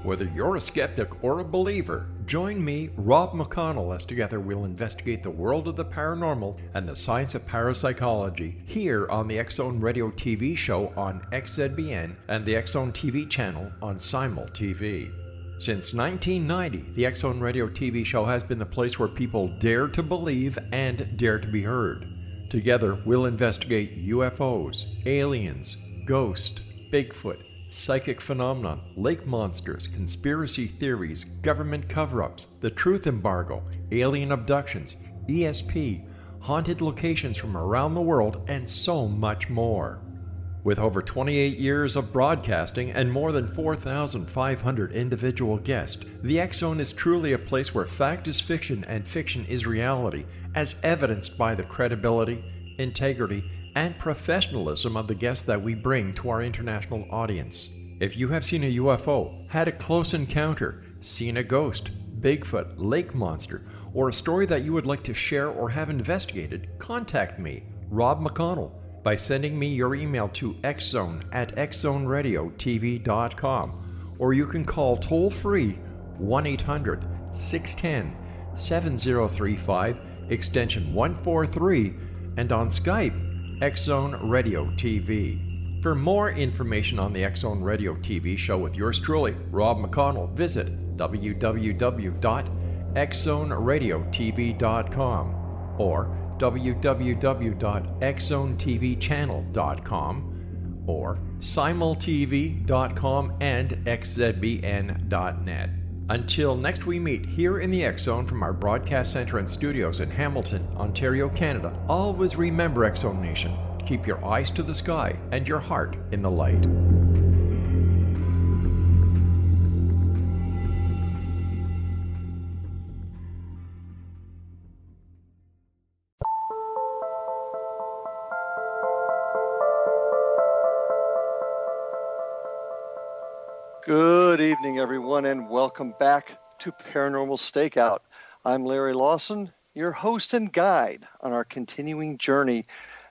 Whether you're a skeptic or a believer, join me, Rob McConnell, as together we'll investigate the world of the paranormal and the science of parapsychology here on the X-Zone Radio TV show on XZBN and the X-Zone TV channel on Simul TV. Since 1990, the X-Zone Radio TV show has been the place where people dare to believe and dare to be heard. Together, we'll investigate UFOs, aliens, ghosts, Bigfoot, psychic phenomena, lake monsters, conspiracy theories, government cover-ups, the truth embargo, alien abductions, ESP, haunted locations from around the world, and so much more. With over 28 years of broadcasting and more than 4,500 individual guests, the X-Zone is truly a place where fact is fiction and fiction is reality, as evidenced by the credibility, integrity, and professionalism of the guests that we bring to our international audience. If you have seen a UFO, had a close encounter, seen a ghost, Bigfoot, lake monster, or a story that you would like to share or have investigated, contact me, Rob McConnell, by sending me your email to xzone@xzoneradiotv.com, or you can call toll-free 1-800-610-7035, extension 143, and on Skype, X-Zone Radio TV. For more information on the X-Zone Radio TV show with yours truly, Rob McConnell, visit www.xzoneradiotv.com or www.xzonetvchannel.com or simultv.com and xzbn.net. Until next we meet here in the X-Zone from our broadcast center and studios in Hamilton, Ontario, Canada, always remember, X-Zone Nation, keep your eyes to the sky and your heart in the light. Good evening, everyone, and welcome back to Paranormal Stakeout. I'm Larry Lawson, your host and guide on our continuing journey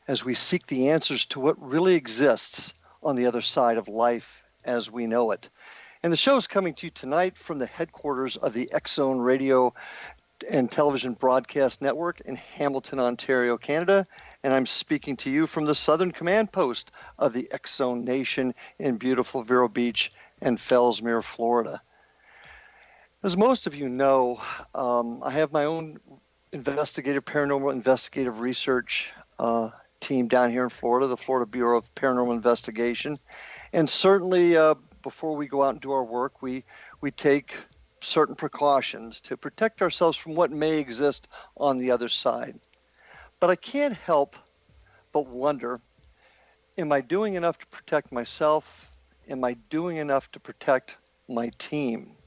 as we seek the answers to what really exists on the other side of life as we know it. And the show is coming to you tonight from the headquarters of the X-Zone Radio and Television Broadcast Network in Hamilton, Ontario, Canada. And I'm speaking to you from the Southern Command Post of the X-Zone Nation in beautiful Vero Beach and Fellsmere, Florida. As most of you know, I have my own paranormal investigative research team down here in Florida, the Florida Bureau of Paranormal Investigation. And certainly before we go out and do our work, we take certain precautions to protect ourselves from what may exist on the other side. But I can't help but wonder, am I doing enough to protect myself? Am I doing enough to protect my team?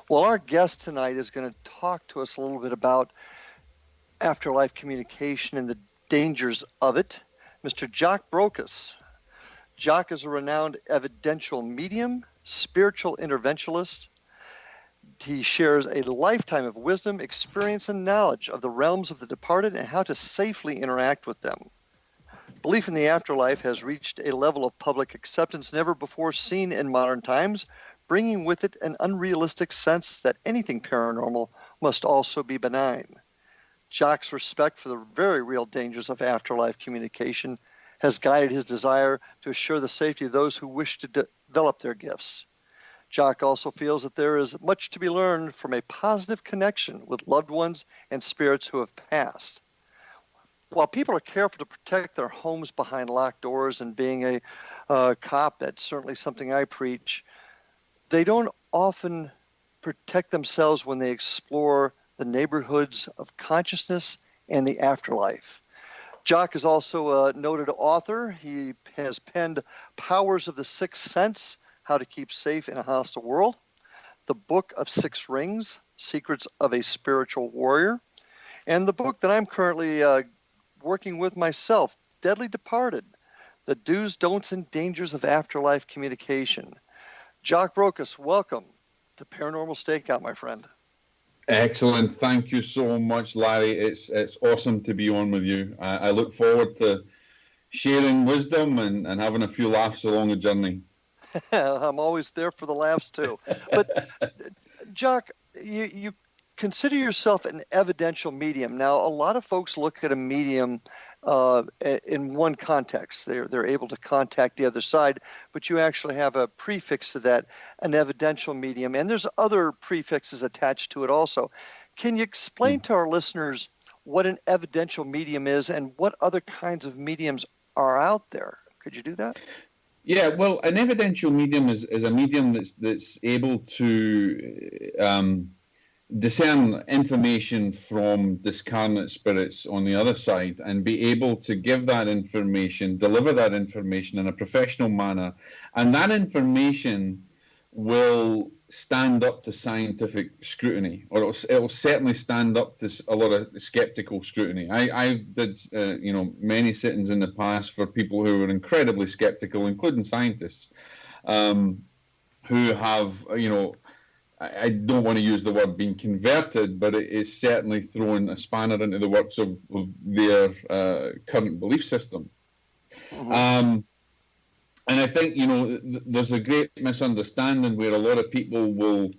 Well, our guest tonight is going to talk to us a little bit about afterlife communication and the dangers of it. Mr. Jock Brocas. Jock is a renowned evidential medium, spiritual interventionalist. He shares a lifetime of wisdom, experience, and knowledge of the realms of the departed and how to safely interact with them. Belief in the afterlife has reached a level of public acceptance never before seen in modern times, bringing with it an unrealistic sense that anything paranormal must also be benign. Jock's respect for the very real dangers of afterlife communication has guided his desire to assure the safety of those who wish to develop their gifts. Jock also feels that there is much to be learned from a positive connection with loved ones and spirits who have passed. While people are careful to protect their homes behind locked doors and being a cop, that's certainly something I preach, they don't often protect themselves when they explore the neighborhoods of consciousness and the afterlife. Jock is also a noted author. He has penned Powers of the Sixth Sense, How to Keep Safe in a Hostile World, The Book of Six Rings, Secrets of a Spiritual Warrior, and the book that I'm currently working with myself, Deadly Departed, The Do's, Don'ts, and Dangers of Afterlife Communication. Jock Brocas, welcome to Paranormal Stakeout, my friend. Excellent. Thank you so much, Larry. It's awesome to be on with you. I look forward to sharing wisdom and having a few laughs along the journey. I'm always there for the laughs too. But Jock, you consider yourself an evidential medium. Now, a lot of folks look at a medium in one context. They're able to contact the other side, but you actually have a prefix to that, an evidential medium, and there's other prefixes attached to it also. Can you explain to our listeners what an evidential medium is and what other kinds of mediums are out there? Could you do that? Yeah, well, an evidential medium is a medium that's able to discern information from discarnate spirits on the other side and be able to give that information, deliver that information in a professional manner. And that information will stand up to scientific scrutiny, or it'll certainly stand up to a lot of skeptical scrutiny. I did, many sittings in the past for people who were incredibly skeptical, including scientists, who have, I don't want to use the word being converted, but it is certainly throwing a spanner into the works of their current belief system. Mm-hmm. And I think, there's a great misunderstanding where a lot of people will,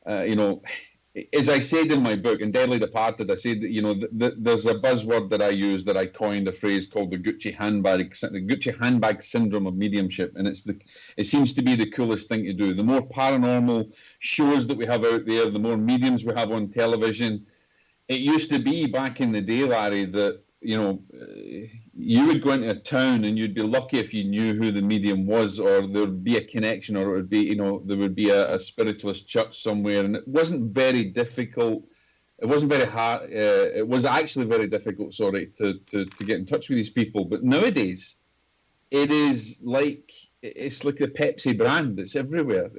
as I said in my book, in Deadly Departed, I said that, there's a buzzword that I use, that I coined a phrase called the Gucci handbag syndrome of mediumship. And it seems to be the coolest thing to do. The more paranormal shows that we have out there, the more mediums we have on television. It used to be back in the day, Larry, that, you would go into a town and you'd be lucky if you knew who the medium was, or there would be a connection, or it would be, there would be a spiritualist church somewhere. And it wasn't very difficult. It wasn't very hard. It was actually very difficult, to get in touch with these people. But nowadays, it's like the Pepsi brand. It's everywhere.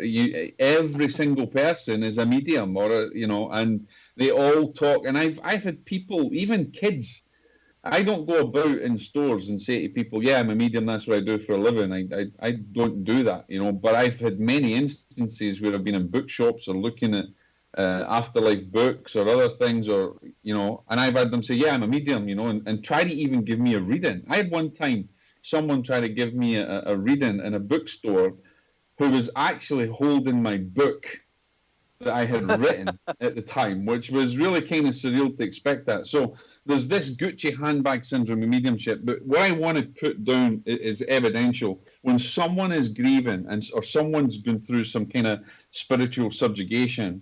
Every single person is a medium, and they all talk. And I've had people, even kids. I don't go about in stores and say to people, yeah, I'm a medium, that's what I do for a living. I don't do that, but I've had many instances where I've been in bookshops or looking at Afterlife books or other things, or, and I've had them say, yeah, I'm a medium, and try to even give me a reading. I had one time someone try to give me a reading in a bookstore who was actually holding my book that I had written at the time, which was really kind of surreal to expect that. So there's this Gucci handbag syndrome of mediumship, but what I want to put down is evidential. When someone is grieving or someone's been through some kind of spiritual subjugation,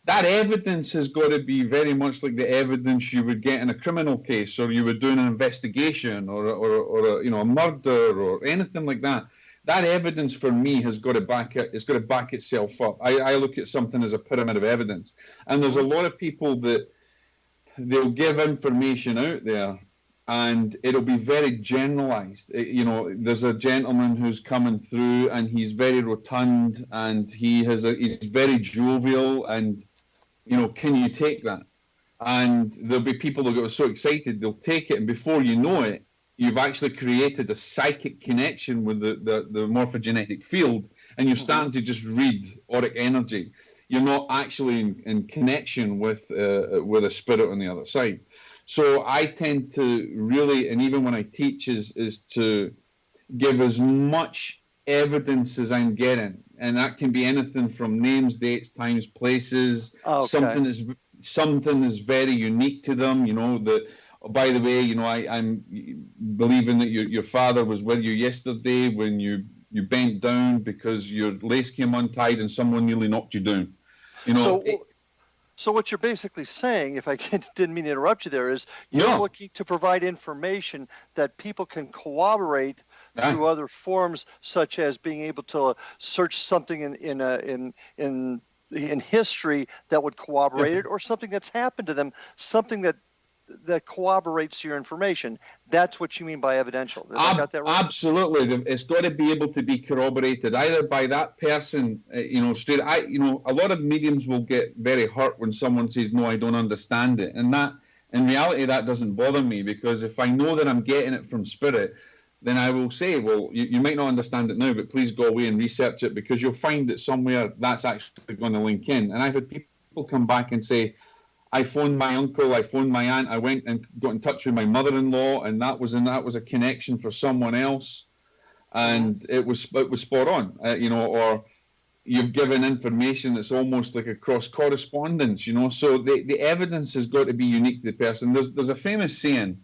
that evidence has got to be very much like the evidence you would get in a criminal case, or you would do an investigation, or a murder or anything like that. That evidence for me has got to back it. It's got to back itself up. I look at something as a pyramid of evidence, and there's a lot of people that they'll give information out there, and it'll be very generalized. There's a gentleman who's coming through, and he's very rotund, and he's very jovial, and can you take that? And there'll be people that get so excited they'll take it, and before you know it, you've actually created a psychic connection with the morphogenetic field, and you're starting to just read auric energy. You're not actually in connection with a spirit on the other side. So I tend to really, and even when I teach, is to give as much evidence as I'm getting, and that can be anything from names, dates, times, places. Okay. Something is very unique to them. By the way, I'm believing that your father was with you yesterday when you bent down because your lace came untied and someone nearly knocked you down. So what you're basically saying, if I didn't mean to interrupt you there, is you're looking to provide information that people can corroborate through other forms, such as being able to search something in history that would corroborate it, or something that's happened to them, something that corroborates your information. That's what you mean by evidential. Have I got that right? Absolutely. It's got to be able to be corroborated either by that person, straight. A lot of mediums will get very hurt when someone says, no, I don't understand it. And that, in reality, that doesn't bother me, because if I know that I'm getting it from spirit, then I will say, well, you might not understand it now, but please go away and research it, because you'll find that somewhere that's actually going to link in. And I've had people come back and say, I phoned my uncle, I phoned my aunt, I went and got in touch with my mother-in-law, and that was a connection for someone else. and it was spot on, or you've given information that's almost like a cross correspondence, So the evidence has got to be unique to the person. There's a famous saying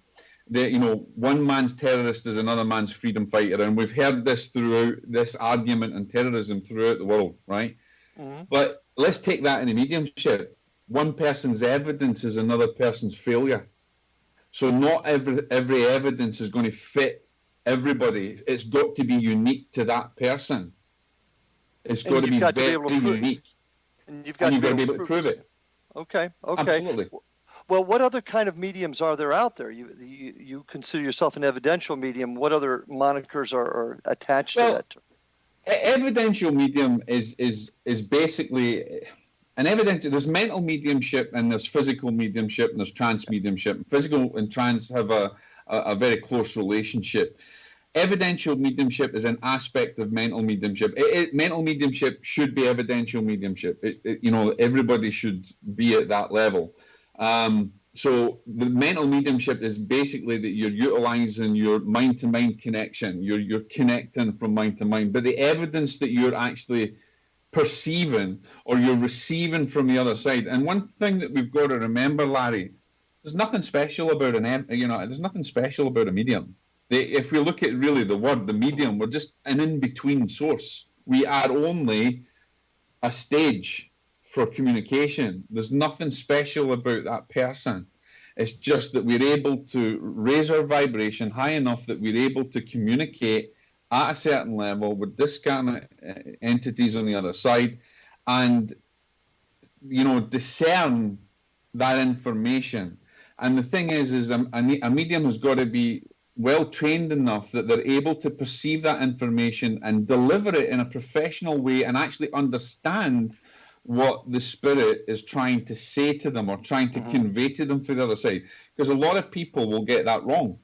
that one man's terrorist is another man's freedom fighter, and we've heard this throughout this argument on terrorism throughout the world, right? But let's take that in a mediumship. One person's evidence is another person's failure. So not every evidence is going to fit everybody. It's got to be unique to that person. It's got to be very unique. And you've got to be able to prove it. Okay. Absolutely. Well, what other kind of mediums are there out there? You consider yourself an evidential medium. What other monikers are attached to that? Evidential medium is basically an evidential. There's mental mediumship and there's physical mediumship and there's trance mediumship. Physical and trance have a very close relationship. Evidential mediumship is an aspect of mental mediumship. Mental mediumship should be evidential mediumship. Everybody should be at that level. So the mental mediumship is basically that you're utilizing your mind-to-mind connection. You're connecting from mind to mind. But the evidence that you're actually perceiving or you're receiving from the other side. And one thing that we've got to remember, Larry, there's nothing special about there's nothing special about a medium. If we look at really the word, the medium, we're just an in-between source. We are only a stage for communication. There's nothing special about that person. It's just that we're able to raise our vibration high enough that we're able to communicate at a certain level with this kind of entities on the other side and, discern that information. And the thing is a medium has got to be well trained enough that they're able to perceive that information and deliver it in a professional way and actually understand what the spirit is trying to say to them or trying to convey to them for the other side. Because a lot of people will get that wrong.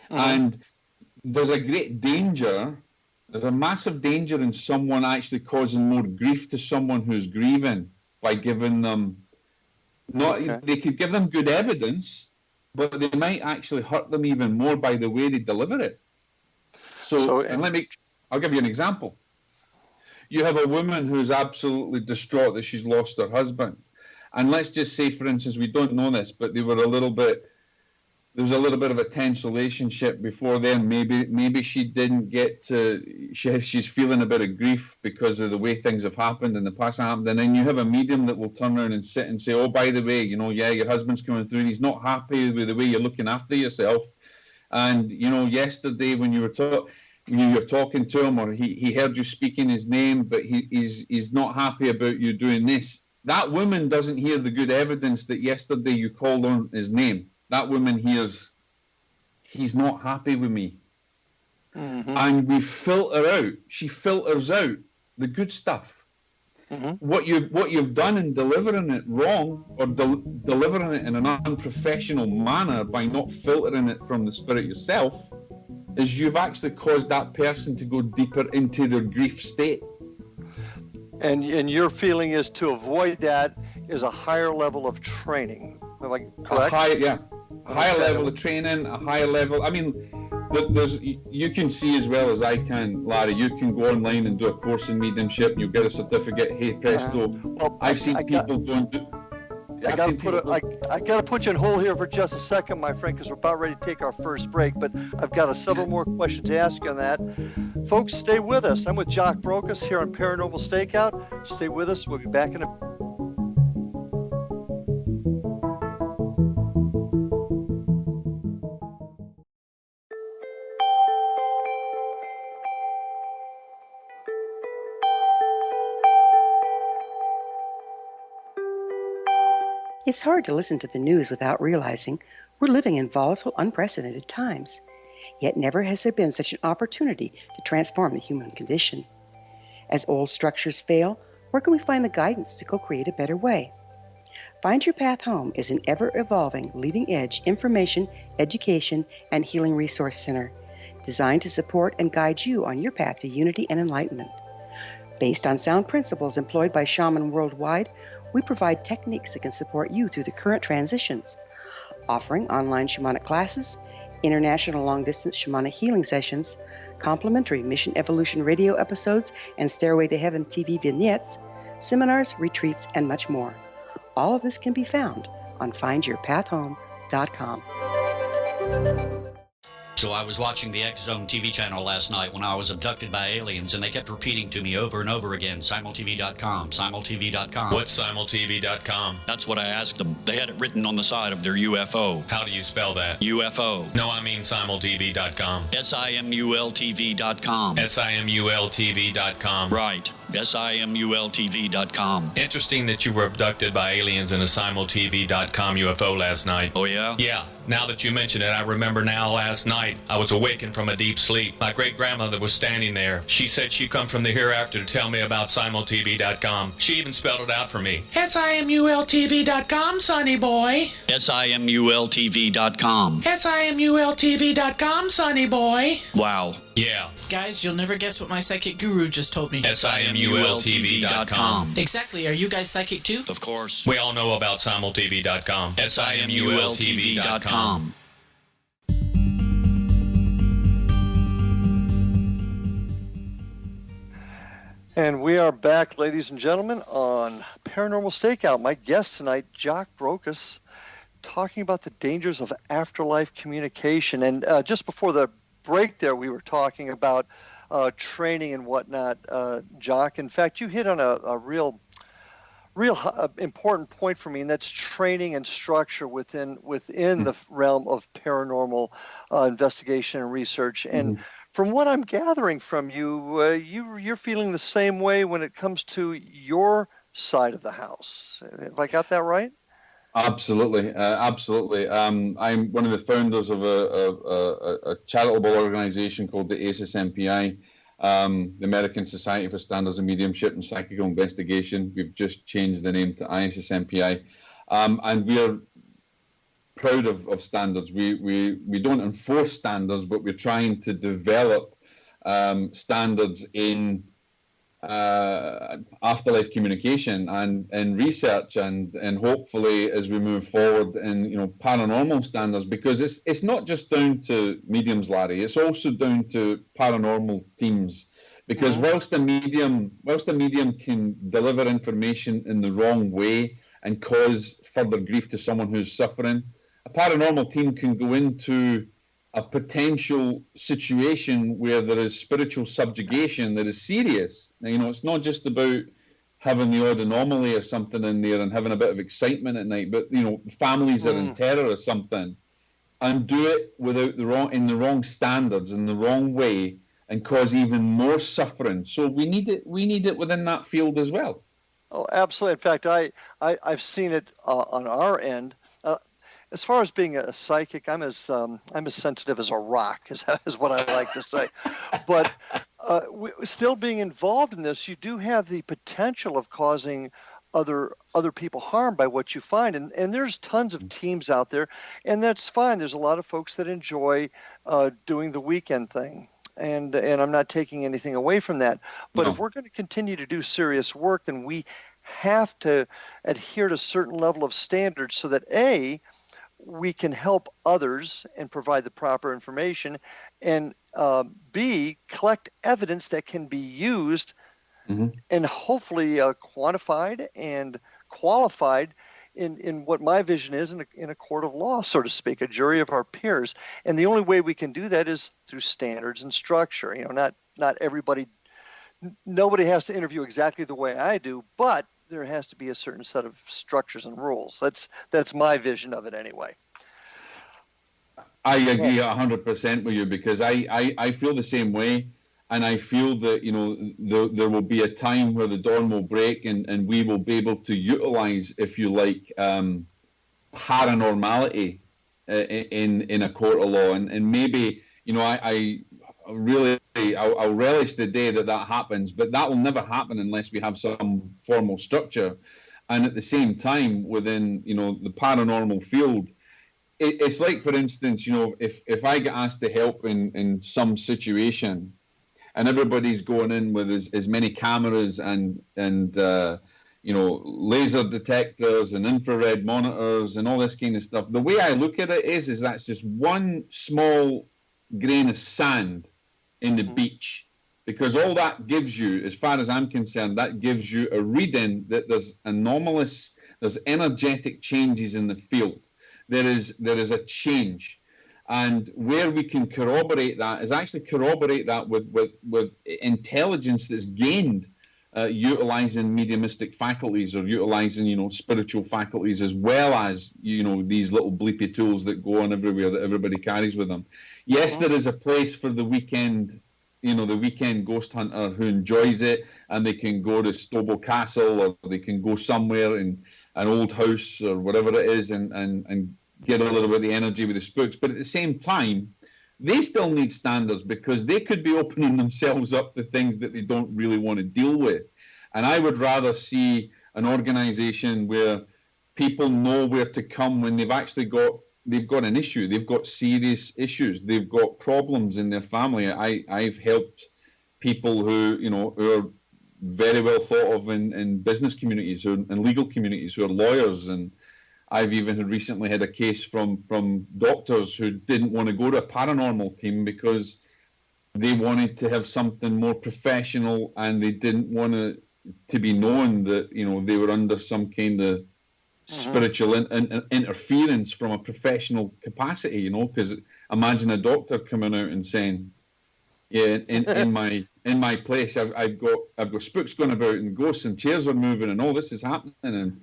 And there's a great danger, there's a massive danger in someone actually causing more grief to someone who's grieving by giving them, they could give them good evidence, but they might actually hurt them even more by the way they deliver it. I'll give you an example. You have a woman who's absolutely distraught that she's lost her husband. And let's just say, for instance, we don't know this, but there was a little bit of a tense relationship before then. Maybe she didn't get to, she's feeling a bit of grief because of the way things have happened in the past. And then you have a medium that will turn around and sit and say, oh, by the way, your husband's coming through and he's not happy with the way you're looking after yourself. And, yesterday when you were talking to him, or he heard you speaking his name, but he's not happy about you doing this. That woman doesn't hear the good evidence that yesterday you called on his name. That woman hears, he's not happy with me. And we filter out, she filters out the good stuff. What you've done in delivering it wrong or delivering it in an unprofessional manner by not filtering it from the spirit yourself is you've actually caused that person to go deeper into their grief state. And your feeling is to avoid that is a higher level of training. Am I correct? A higher level of training, a higher level. I mean, you can see as well as I can, Larry. You can go online and do a course in mediumship, and you'll get a certificate. Hey, presto! I've seen people don't do. I got to put you on hold here for just a second, my friend, because we're about ready to take our first break. But I've got several more questions to ask you on that. Folks, stay with us. I'm with Jock Brocas here on Paranormal Stakeout. Stay with us. We'll be back in a. It's hard to listen to the news without realizing we're living in volatile, unprecedented times. Yet never has there been such an opportunity to transform the human condition. As old structures fail, where can we find the guidance to co-create a better way? Find Your Path Home is an ever-evolving, leading-edge information, education, and healing resource center designed to support and guide you on your path to unity and enlightenment. Based on sound principles employed by shaman worldwide, we provide techniques that can support you through the current transitions, offering online shamanic classes, international long-distance shamanic healing sessions, complimentary Mission Evolution radio episodes and Stairway to Heaven TV vignettes, seminars, retreats, and much more. All of this can be found on findyourpathhome.com. So I was watching the X Zone TV channel last night when I was abducted by aliens, and they kept repeating to me over and over again, simultv.com, simultv.com. What's simultv.com? That's what I asked them. They had it written on the side of their UFO. How do you spell that? UFO. No, I mean simultv.com. simultv.com. simultv.com. Right. simultv.com. Interesting that you were abducted by aliens in a simultv.com UFO last night. Oh, yeah? Yeah. Now that you mention it, I remember now last night I was awakened from a deep sleep. My great-grandmother was standing there. She said she'd come from the hereafter to tell me about simultv.com. She even spelled it out for me. simultv.com, sonny boy. simultv.com. simultv.com, sonny boy. Wow. Yeah. Guys, you'll never guess what my psychic guru just told me. simultv.com. Exactly. Are you guys psychic too? Of course. We all know about simultv.com. simultv.com. And we are back, ladies and gentlemen, on Paranormal Stakeout. My guest tonight, Jock Brocas, talking about the dangers of afterlife communication. And just before the break there, we were talking about training and whatnot, Jock. In fact, you hit on a real important point for me, and that's training and structure within the realm of paranormal investigation and research. And from what I'm gathering from you, you're feeling the same way when it comes to your side of the house. Have I got that right? Absolutely, absolutely. I'm one of the founders of a charitable organization called the ASSMPI, the American Society for Standards of Mediumship and Psychical Investigation. We've just changed the name to ISSMPI, and we're proud of standards. We don't enforce standards, but we're trying to develop standards in afterlife communication and research, and hopefully as we move forward in paranormal standards, because it's not just down to mediums, Larry. It's also down to paranormal teams, because whilst the medium can deliver information in the wrong way and cause further grief to someone who's suffering, a paranormal team can go into a potential situation where there is spiritual subjugation that is serious. Now, it's not just about having the odd anomaly or something in there and having a bit of excitement at night, but families are in terror or something, and do it in the wrong standards, in the wrong way, and cause even more suffering. So we need it within that field as well. Oh, absolutely. In fact, I've seen it on our end. As far as being a psychic, I'm as sensitive as a rock, is what I like to say. But still being involved in this, you do have the potential of causing other people harm by what you find. And there's tons of teams out there, and that's fine. There's a lot of folks that enjoy doing the weekend thing. And I'm not taking anything away from that. But if we're going to continue to do serious work, then we have to adhere to a certain level of standards so that we can help others and provide the proper information, and B, collect evidence that can be used and hopefully quantified and qualified in what my vision is in a court of law, so to speak, a jury of our peers. And the only way we can do that is through standards and structure. Not everybody, nobody has to interview exactly the way I do, but there has to be a certain set of structures and rules. That's my vision of it anyway. I agree 100% with you, because I feel the same way, and I feel that there will be a time where the dawn will break, and we will be able to utilize, if you like, paranormality in a court of law, and maybe I'll relish the day that happens, but that will never happen unless we have some formal structure. And at the same time, within the paranormal field, it's like, for instance, if I get asked to help in some situation, and everybody's going in with as many cameras and laser detectors and infrared monitors and all this kind of stuff. The way I look at it is that's just one small grain of sand in the beach, because all that gives you, as far as I'm concerned, that gives you a reading that there's energetic changes in the field. There is a change. And where we can corroborate that is actually corroborate that with intelligence that's gained utilizing mediumistic faculties or utilizing, spiritual faculties, as well as, these little bleepy tools that go on everywhere that everybody carries with them. Yes, there is a place for the weekend, the weekend ghost hunter who enjoys it, and they can go to Stobo Castle, or they can go somewhere in an old house or whatever it is and get a little bit of the energy with the spooks. But at the same time, they still need standards, because they could be opening themselves up to things that they don't really want to deal with. And I would rather see an organization where people know where to come when they've got an issue, they've got serious issues, they've got problems in their family. I've helped people who are very well thought of in business communities, in legal communities, who are lawyers, and I've even recently had a case from doctors who didn't want to go to a paranormal team because they wanted to have something more professional, and they didn't want to be known that they were under some kind of spiritual interference from a professional capacity. Because imagine a doctor coming out and saying, "Yeah, in my place, I've got spooks going about, and ghosts, and chairs are moving, and all this is happening,"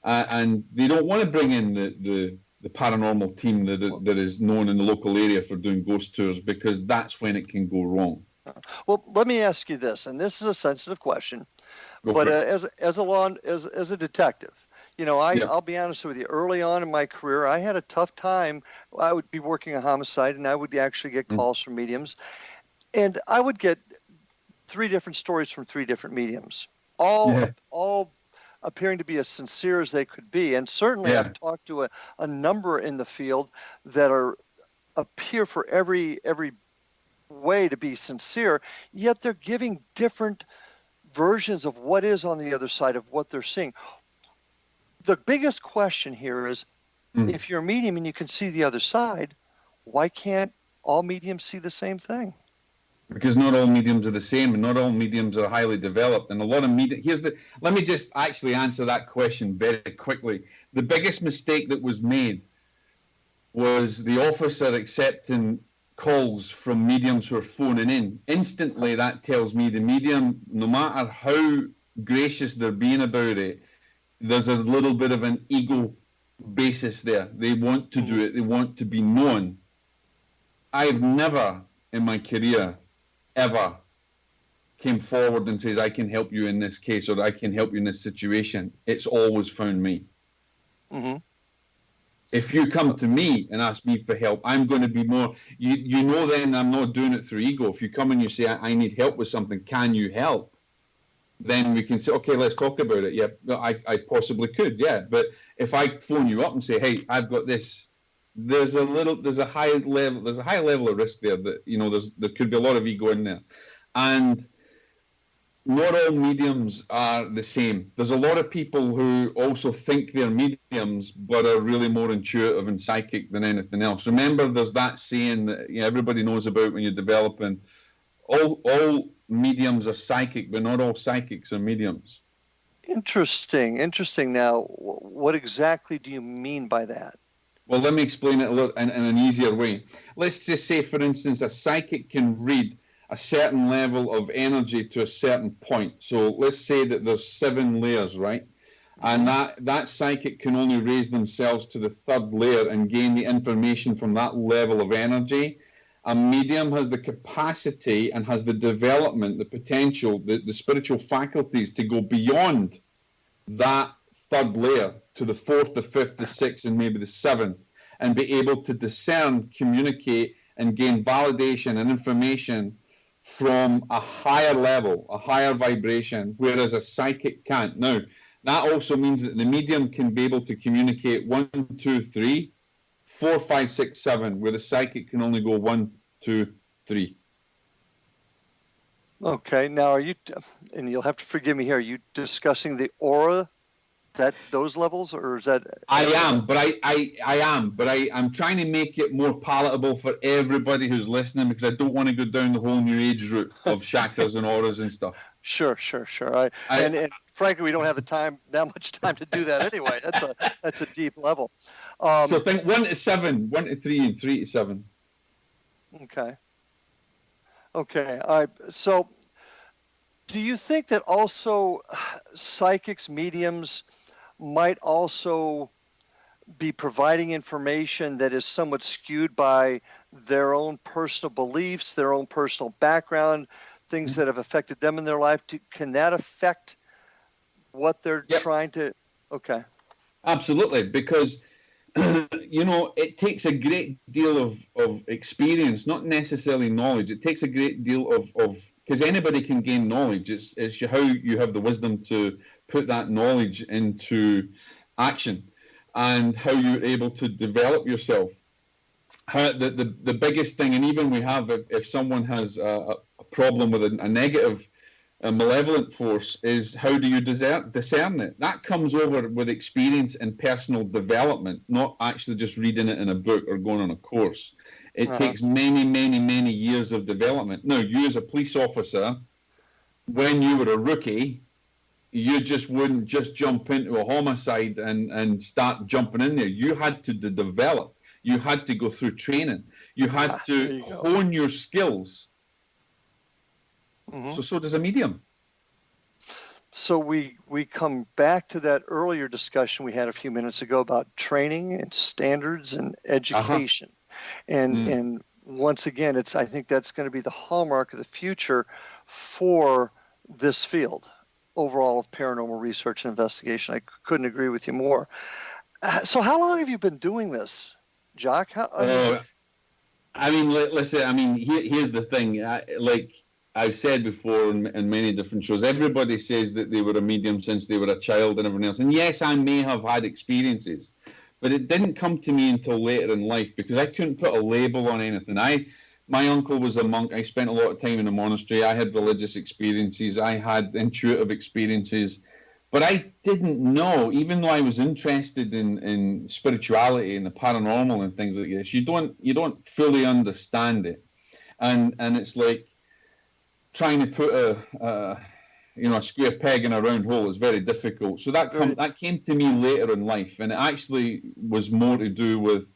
and they don't want to bring in the paranormal team that is known in the local area for doing ghost tours, because that's when it can go wrong. Well, let me ask you this, and this is a sensitive question, but as a detective, I'll be honest with you. Early on in my career, I had a tough time. I would be working a homicide, and I would actually get calls from mediums, and I would get 3 different stories from 3 different mediums, all appearing to be as sincere as they could be. And certainly I've talked to a number in the field that appear for every way to be sincere, yet they're giving different versions of what is on the other side of what they're seeing. The biggest question here is, if you're a medium and you can see the other side, why can't all mediums see the same thing? Because not all mediums are the same, and not all mediums are highly developed. And a lot of let me just actually answer that question very quickly. The biggest mistake that was made was the officer accepting calls from mediums who are phoning in. Instantly, that tells me the medium, no matter how gracious they're being about it, there's a little bit of an ego basis there. They want to do it. They want to be known. I've never in my career ever came forward and says, "I can help you in this case," or "I can help you in this situation." It's always found me. If you come to me and ask me for help, I'm going to be more, then I'm not doing it through ego. If you come and you say, "I need help with something, can you help?" Then we can say, "Okay, let's talk about it." Yeah, I possibly could. Yeah. But if I phone you up and say, "Hey, I've got this," there's a high level of risk there that, there could be a lot of ego in there. And not all mediums are the same. There's a lot of people who also think they're mediums, but are really more intuitive and psychic than anything else. Remember, there's that saying that everybody knows about when you're developing. All mediums are psychic, but not all psychics are mediums. Interesting. Now, what exactly do you mean by that? Well, let me explain it a little in an easier way. Let's just say, for instance, a psychic can read a certain level of energy to a certain point. So let's say that there's 7 layers, right? And that psychic can only raise themselves to the 3rd layer and gain the information from that level of energy. A medium has the capacity and has the development, the potential, the spiritual faculties to go beyond that 3rd layer to the 4th, the 5th, the 6th, and maybe the 7th, and be able to discern, communicate, and gain validation and information from a higher level, a higher vibration, whereas a psychic can't. Now, that also means that the medium can be able to communicate 1, 2, 3, 4, 5, 6, 7, where the psychic can only go 1, 2, 3. Okay. Now, are you, and you'll have to forgive me here, are you discussing the aura, those levels, or is that? I am, but I'm trying to make it more palatable for everybody who's listening, because I don't want to go down the whole New Age route of chakras and auras and stuff. Sure. And frankly, we don't have that much time to do that anyway. That's a deep level. So think 1 to 7, 1 to 3, and 3 to 7. Okay. All right. So, do you think that also psychics, mediums might also be providing information that is somewhat skewed by their own personal beliefs, their own personal background, things that have affected them in their life? Can that affect what they're trying to? Okay. Absolutely, because it takes a great deal of experience, not necessarily knowledge. It takes a great deal of because anybody can gain knowledge. It's how you have the wisdom to put that knowledge into action, and how you're able to develop yourself. The biggest thing, and even we have, if someone has a problem with a negative, a malevolent force, is how do you discern it? That comes over with experience and personal development, not actually just reading it in a book or going on a course. It takes many, many, many years of development. Now, you as a police officer, when you were a rookie, you just wouldn't just jump into a homicide and start jumping in there. You had to develop. You had to go through training. You had to hone your skills. So does a medium. So we come back to that earlier discussion we had a few minutes ago about training and standards and education. And once again, I think that's going to be the hallmark of the future for this field overall of paranormal research and investigation. I couldn't agree with you more. So how long have you been doing this, Jock? Listen, here's the thing. Like I've said before in many different shows, everybody says that they were a medium since they were a child and everything else. And yes, I may have had experiences, but it didn't come to me until later in life, because I couldn't put a label on anything. My uncle was a monk. I spent a lot of time in a monastery. I had religious experiences. I had intuitive experiences. But I didn't know, even though I was interested in spirituality and the paranormal and things like this, you don't fully understand it. And it's like trying to put a square peg in a round hole is very difficult. So that came to me later in life, and it actually was more to do with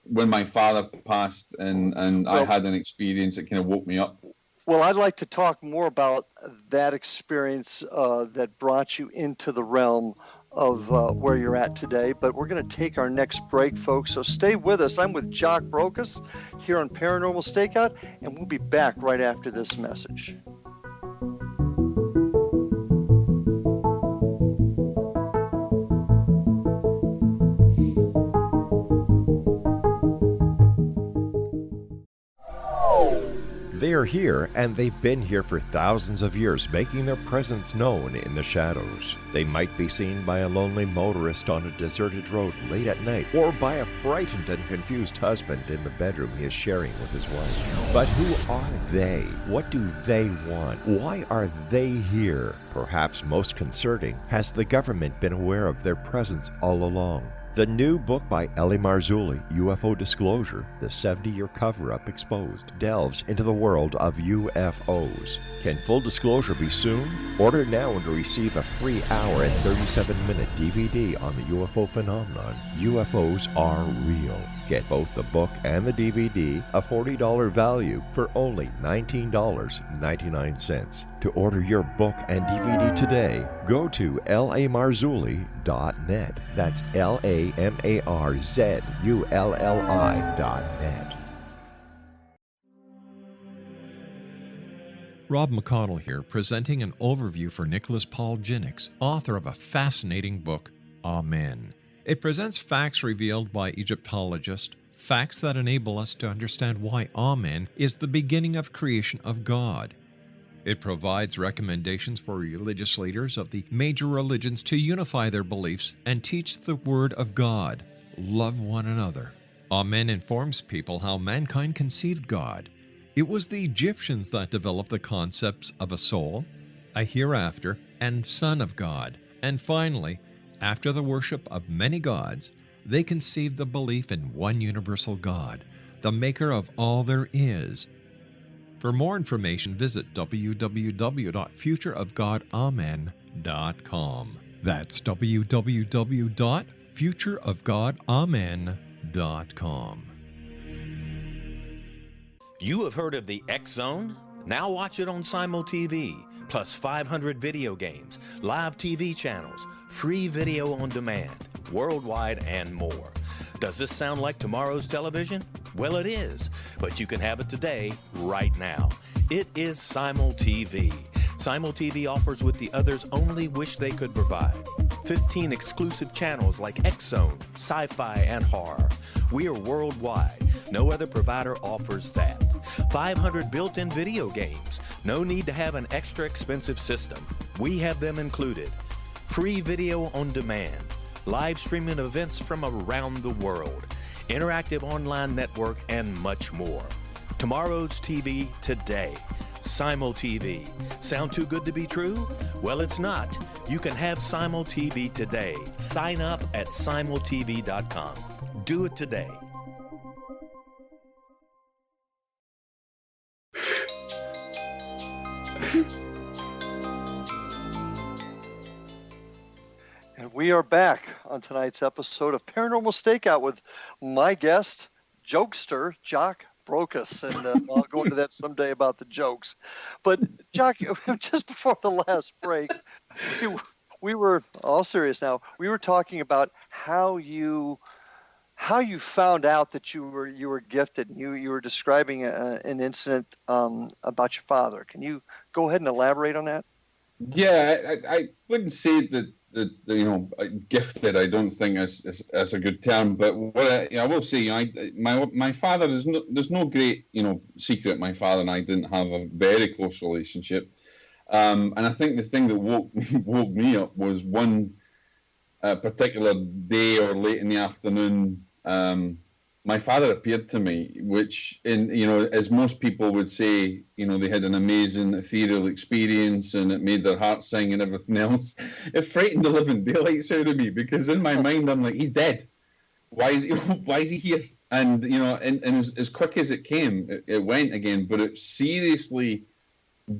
when my father passed, and I had an experience that kind of woke me up. Well, I'd like to talk more about that experience that brought you into the realm of where you're at today, but we're going to take our next break, folks, so stay with us. I'm with Jock Brocas here on Paranormal Stakeout, and we'll be back right after this message. They are here, and they've been here for thousands of years, making their presence known in the shadows. They might be seen by a lonely motorist on a deserted road late at night, or by a frightened and confused husband in the bedroom he is sharing with his wife. But who are they? What do they want? Why are they here? Perhaps most concerning, has the government been aware of their presence all along? The new book by L.A. Marzulli, UFO Disclosure, the 70-year cover-up exposed, delves into the world of UFOs. Can full disclosure be soon? Order now and receive a free hour and 37-minute DVD on the UFO phenomenon. UFOs are real. Get both the book and the DVD, a $40 value, for only $19.99. To order your book and DVD today, go to lamarzulli.net. That's LAMARZULLI.net. Rob McConnell here, presenting an overview for Nicholas Paul Jennings, author of a fascinating book, Amen. It presents facts revealed by Egyptologists, facts that enable us to understand why Amen is the beginning of creation of God. It provides recommendations for religious leaders of the major religions to unify their beliefs and teach the Word of God. Love one another. Amen informs people how mankind conceived God. It was the Egyptians that developed the concepts of a soul, a hereafter, and Son of God. And finally, after the worship of many gods, they conceived the belief in one universal God, the maker of all there is. For more information, visit www.futureofgodamen.com. That's www.futureofgodamen.com. You have heard of the X Zone? Now watch it on Simul TV, plus 500 video games, live TV channels, free video on demand, worldwide, and more. Does this sound like tomorrow's television? Well, it is, but you can have it today, right now. It is Simul TV. Simul TV offers what the others only wish they could provide. 15 exclusive channels like X Zone, sci-fi, and horror. We are worldwide. No other provider offers that. 500 built-in video games. No need to have an extra expensive system. We have them included. Free video on demand. Live streaming events from around the world. Interactive online network, and much more. Tomorrow's TV today. Simul TV. Sound too good to be true? Well, it's not. You can have Simul TV today. Sign up at simultv.com. Do it today. And we are back on tonight's episode of Paranormal Stakeout with my guest, jokester Jock Brocas. And I'll go into that someday about the jokes. But, Jock, just before the last break, we were, all serious now, we were talking about how you found out that you were gifted. You were describing an incident about your father. Can you go ahead and elaborate on that? Yeah, I wouldn't say that gifted. I don't think that's a good term. But what I will say, my father there's no great secret. My father and I didn't have a very close relationship, and I think the thing that woke me up was one particular day or late in the afternoon. My father appeared to me, which, as most people would say, they had an amazing ethereal experience and it made their heart sing and everything else. It frightened the living daylights out of me, because in my mind I'm like, he's dead. Why is he here? And as quick as it came, it went again. But it seriously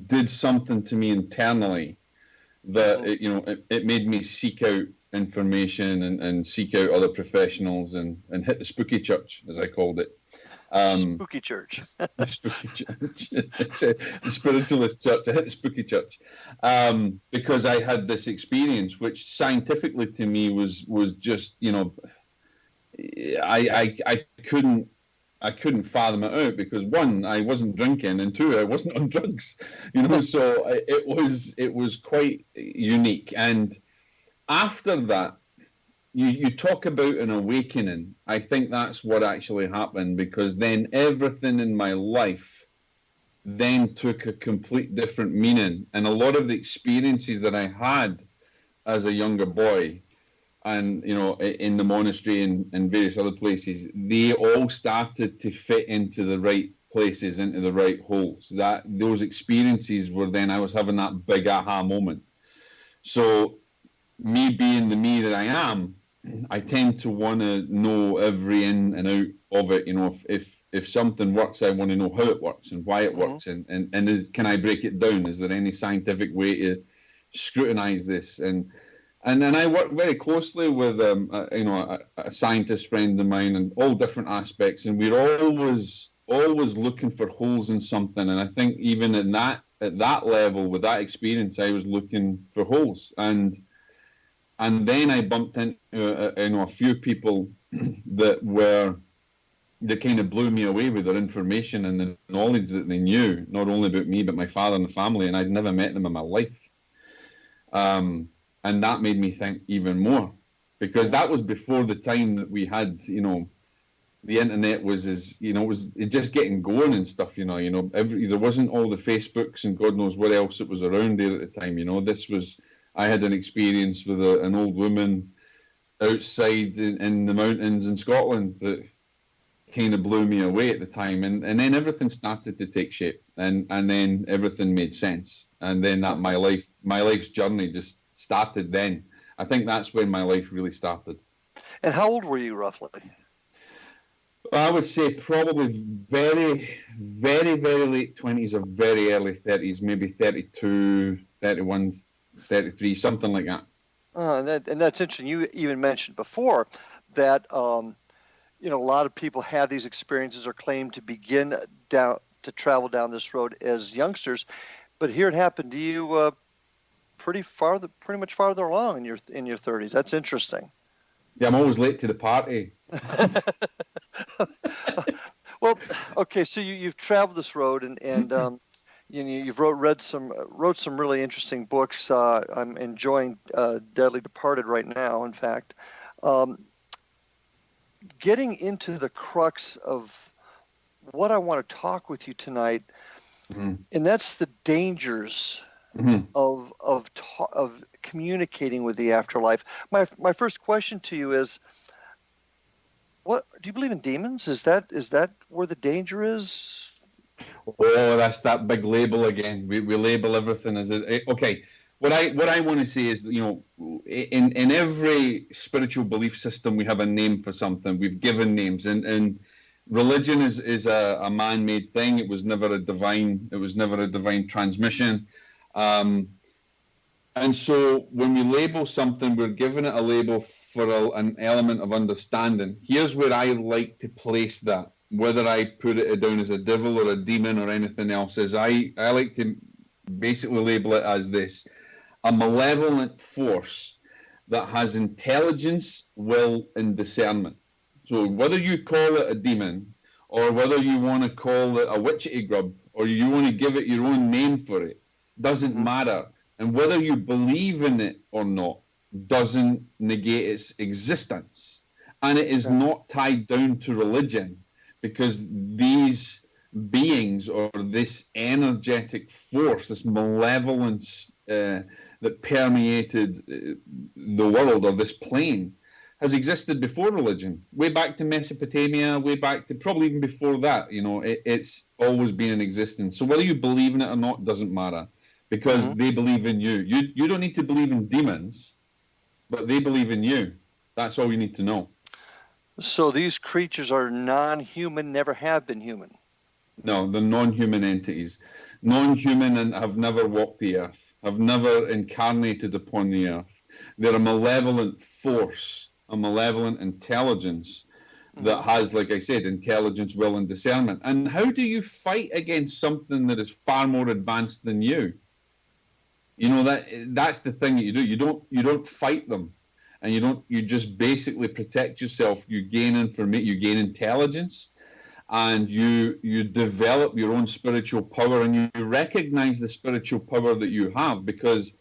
did something to me internally that it made me seek out information and seek out other professionals and hit the spooky church, as I called it. Spooky church. The spooky church. The spiritualist church. I hit the spooky church because I had this experience, which scientifically to me was just I couldn't fathom it out, because one, I wasn't drinking, and two, I wasn't on drugs. So it was quite unique. And after that, you talk about an awakening. I think that's what actually happened, because then everything in my life then took a complete different meaning. And a lot of the experiences that I had as a younger boy, and in the monastery and various other places, they all started to fit into the right places, into the right holes. Those experiences were then, I was having that big aha moment. So me being the me that I am, I tend to want to know every in and out of it. If something works, I want to know how it works and why it works, and can I break it down? Is there any scientific way to scrutinize this? And then I work very closely with a scientist friend of mine, and all different aspects, and we're always looking for holes in something. And I think even at that level, with that experience, I was looking for holes. And then I bumped into a few people that kind of blew me away with their information and the knowledge that they knew, not only about me, but my father and the family, and I'd never met them in my life. And that made me think even more, because that was before the time that we had, the internet was was just getting going and stuff, there wasn't all the Facebooks and God knows what else it was around there at the time. I had an experience with an old woman outside in the mountains in Scotland that kind of blew me away at the time, and then everything started to take shape, and then everything made sense, and then that my life's journey just started. Then I think that's when my life really started. And how old were you roughly? I would say probably very, very, very late 20s or very early 30s, maybe 32, 31, 33, something like that. And that's interesting. You even mentioned before that a lot of people have these experiences or claim to begin to travel down this road as youngsters, but here it happened to you pretty much farther along in your 30s. That's interesting. Yeah, I'm always late to the party. Well, okay, so you've traveled this road, and you've wrote some really interesting books. I'm enjoying Deadly Departed right now. In fact, getting into the crux of what I want to talk with you tonight, and that's the dangers of communicating with the afterlife. My first question to you is, what do you believe in demons? Is that where the danger is? Oh, that's that big label again. We label everything as okay. What I want to say is, in every spiritual belief system, we have a name for something. We've given names, and religion is a man-made thing. It was never a divine transmission. And so when we label something, we're giving it a label for an element of understanding. Here's where I like to place that, whether I put it down as a devil or a demon or anything else, is I like to basically label it as this: a malevolent force that has intelligence, will, and discernment. So whether you call it a demon, or whether you want to call it a witchetty grub, or you want to give it your own name for it, doesn't matter. And whether you believe in it or not doesn't negate its existence. And it is not tied down to religion, because these beings, or this energetic force, this malevolence that permeated the world, or this plane, has existed before religion, way back to Mesopotamia, way back to probably even before that. It's always been in existence. So whether you believe in it or not doesn't matter, because they believe in you. You don't need to believe in demons, but they believe in you. That's all you need to know. So these creatures are non-human, never have been human. No, they're non-human entities. Non-human, and have never walked the earth, have never incarnated upon the earth. They're a malevolent force, a malevolent intelligence that has, like I said, intelligence, will, and discernment. And how do you fight against something that is far more advanced than you? That's the thing that you do. You don't fight them, and you just basically protect yourself. You gain information, you gain intelligence, and you develop your own spiritual power, and you recognize the spiritual power that you have, because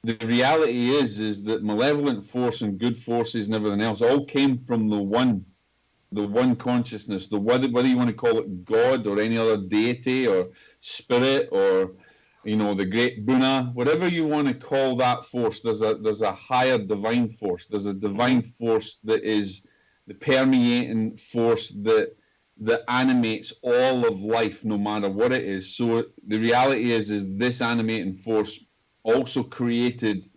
the reality is that malevolent force and good forces and everything else all came from the one consciousness, whether you want to call it God or any other deity or spirit, or the great Buna, whatever you want to call that force. There's a higher divine force. There's a divine force that is the permeating force that animates all of life, no matter what it is. So the reality is this animating force also created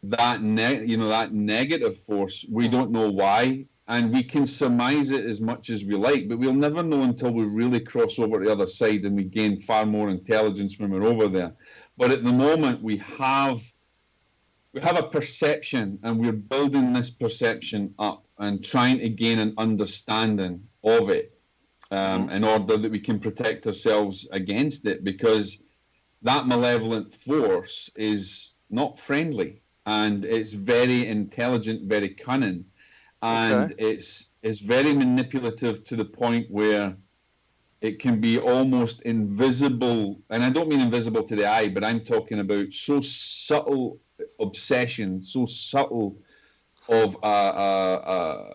that negative force. We don't know why, and we can surmise it as much as we like, but we'll never know until we really cross over to the other side and we gain far more intelligence when we're over there. But at the moment, we have a perception, and we're building this perception up and trying to gain an understanding of it, in order that we can protect ourselves against it, because that malevolent force is not friendly, and it's very intelligent, very cunning, and it's very manipulative to the point where it can be almost invisible. And I don't mean invisible to the eye, but I'm talking about so subtle obsession, so subtle of a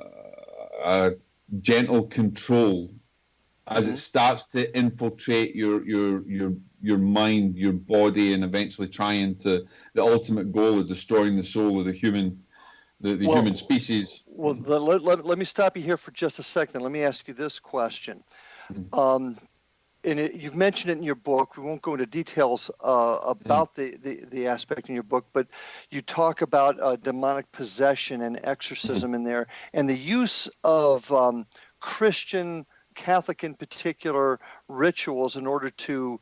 gentle control, as it starts to infiltrate your mind, your body, and eventually the ultimate goal of destroying the soul of the human the human species. Well, let me stop you here for just a second. Let me ask you this question. You've mentioned it in your book. We won't go into details about the aspect in your book, but you talk about demonic possession and exorcism in there, and the use of Christian, Catholic in particular, rituals in order to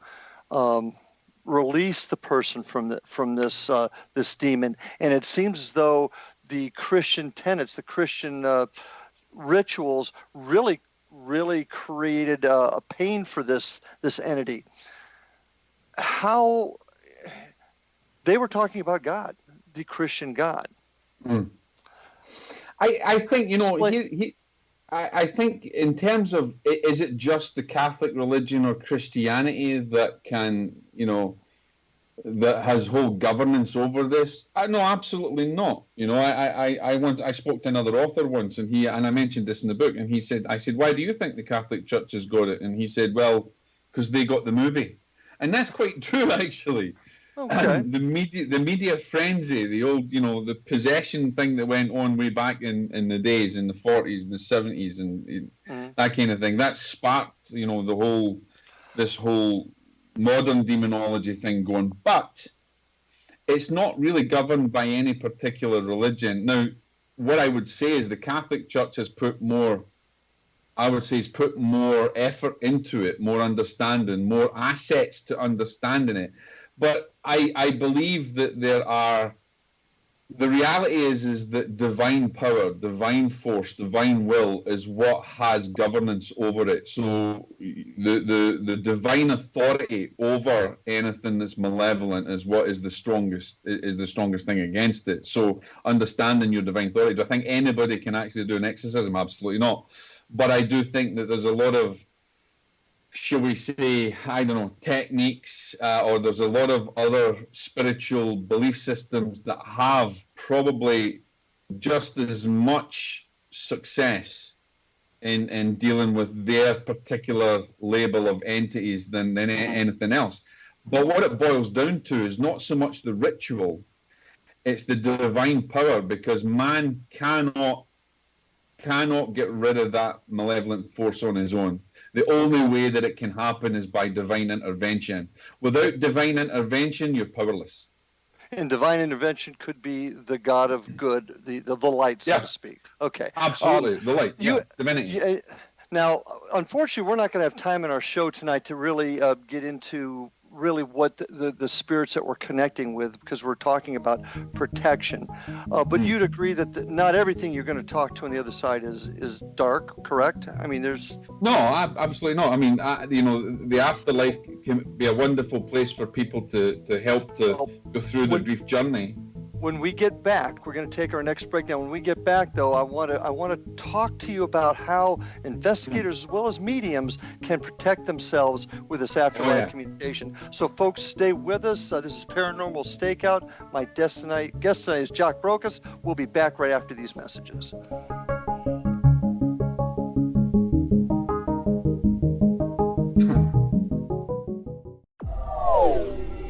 release the person from this demon. And it seems as though the Christian tenets, the Christian rituals, really created a pain for this entity. How they were talking about God, the Christian God. I think, you know, I think in terms of, is it just the Catholic religion or Christianity that can, you know, that has whole governance over this? No, absolutely not. You know, I spoke to another author once, and I mentioned this in the book, and he said, I said, why do you think the Catholic Church has got it? And he said, well, because they got the movie. And that's quite true, actually. Okay. The media frenzy, the old, you know, the possession thing that went on way back in the days, in the 40s and the 70s and that kind of thing, that sparked, you know, this whole modern demonology thing going. But it's not really governed by any particular religion. Now, what I would say is the Catholic Church has put more effort into it, more understanding, more assets to understanding it. But I believe that the reality is that divine power, divine force, divine will is what has governance over it. So the divine authority over anything that's malevolent is what is the strongest thing against it. So understanding your divine authority, do I think anybody can actually do an exorcism? Absolutely not. But I do think that there's a lot of, shall we say, I don't know, techniques, or there's a lot of other spiritual belief systems that have probably just as much success in dealing with their particular label of entities than anything else. But what it boils down to is not so much the ritual, it's the divine power, because man cannot get rid of that malevolent force on his own. The only way that it can happen is by divine intervention. Without divine intervention, you're powerless. And divine intervention could be the God of good, the light, so to speak. Okay. Absolutely, the light. Divinity. Now, unfortunately, we're not going to have time in our show tonight to really get into really what the spirits that we're connecting with, because we're talking about protection. But you'd agree that not everything you're going to talk to on the other side is dark, correct? I mean, there's... No, absolutely not. I mean, you know, the afterlife can be a wonderful place for people to help to go through the brief journey. When we get back, we're going to take our next break. Now, when we get back, though, I want to talk to you about how investigators as well as mediums can protect themselves with this afterlife communication. So, folks, stay with us. This is Paranormal Stakeout. My guest tonight is Jock Brocas. We'll be back right after these messages.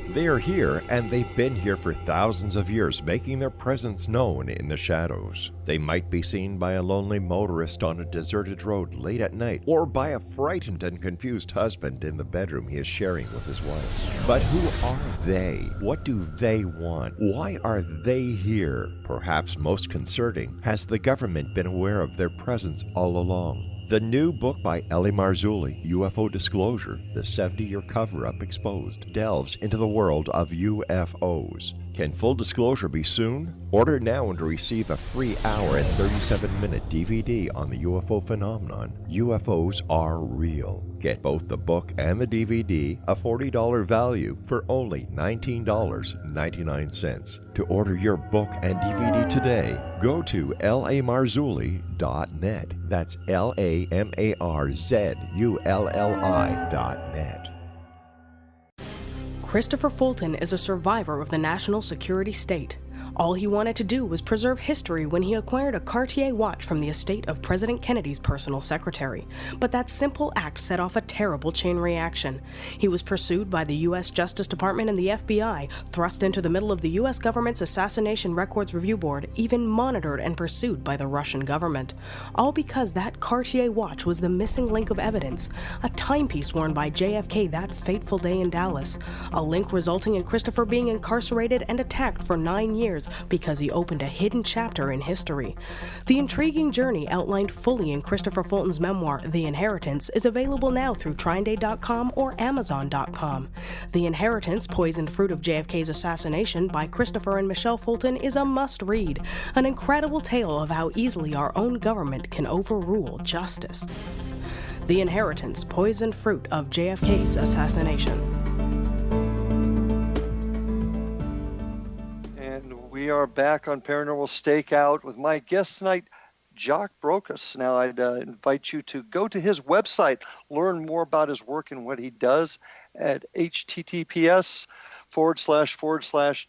They are here, and they've been here for thousands of years, making their presence known in the shadows. They might be seen by a lonely motorist on a deserted road late at night, or by a frightened and confused husband in the bedroom he is sharing with his wife. But who are they? What do they want? Why are they here? Perhaps most concerning, has the government been aware of their presence all along? The new book by L.A. Marzulli, UFO Disclosure, the 70-year cover-up exposed, delves into the world of UFOs. Can full disclosure be soon? Order now and receive a free hour and 37-minute DVD on the UFO phenomenon. UFOs are real. Get both the book and the DVD, a $40 value, for only $19.99. To order your book and DVD today, go to lamarzulli.net. That's LAMARZULLI.net. Christopher Fulton is a survivor of the national security state. All he wanted to do was preserve history when he acquired a Cartier watch from the estate of President Kennedy's personal secretary. But that simple act set off a terrible chain reaction. He was pursued by the U.S. Justice Department and the FBI, thrust into the middle of the U.S. government's Assassination Records Review Board, even monitored and pursued by the Russian government. All because that Cartier watch was the missing link of evidence, a timepiece worn by JFK that fateful day in Dallas, a link resulting in Christopher being incarcerated and attacked for 9 years because he opened a hidden chapter in history. The intriguing journey outlined fully in Christopher Fulton's memoir, The Inheritance, is available now through TrineDay.com or Amazon.com. The Inheritance, Poisoned Fruit of JFK's Assassination by Christopher and Michelle Fulton is a must-read, an incredible tale of how easily our own government can overrule justice. The Inheritance, Poisoned Fruit of JFK's Assassination. We are back on Paranormal Stakeout with my guest tonight, Jock Brocas. Now, I'd invite you to go to his website, learn more about his work and what he does at https://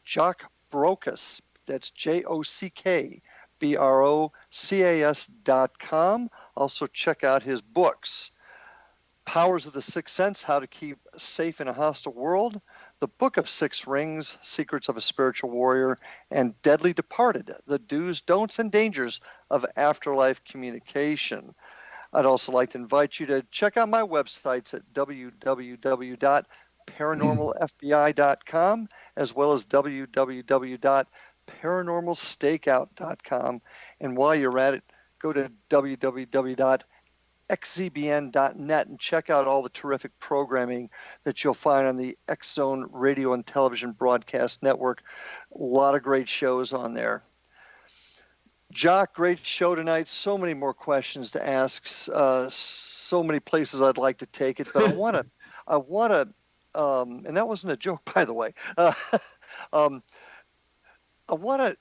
Jock Brocas. That's JockBrocas.com. Also, check out his books, Powers of the Sixth Sense, How to Keep Safe in a Hostile World, The Book of Six Rings, Secrets of a Spiritual Warrior, and Deadly Departed, The Do's, Don'ts, and Dangers of Afterlife Communication. I'd also like to invite you to check out my websites at www.paranormalfbi.com as well as www.paranormalstakeout.com. And while you're at it, go to www.xzbn.net and check out all the terrific programming that you'll find on the X Zone Radio and Television Broadcast Network. A lot of great shows on there. Jock, great show tonight. So many more questions to ask. So many places I'd like to take it, but I want to, and that wasn't a joke, by the way. I want to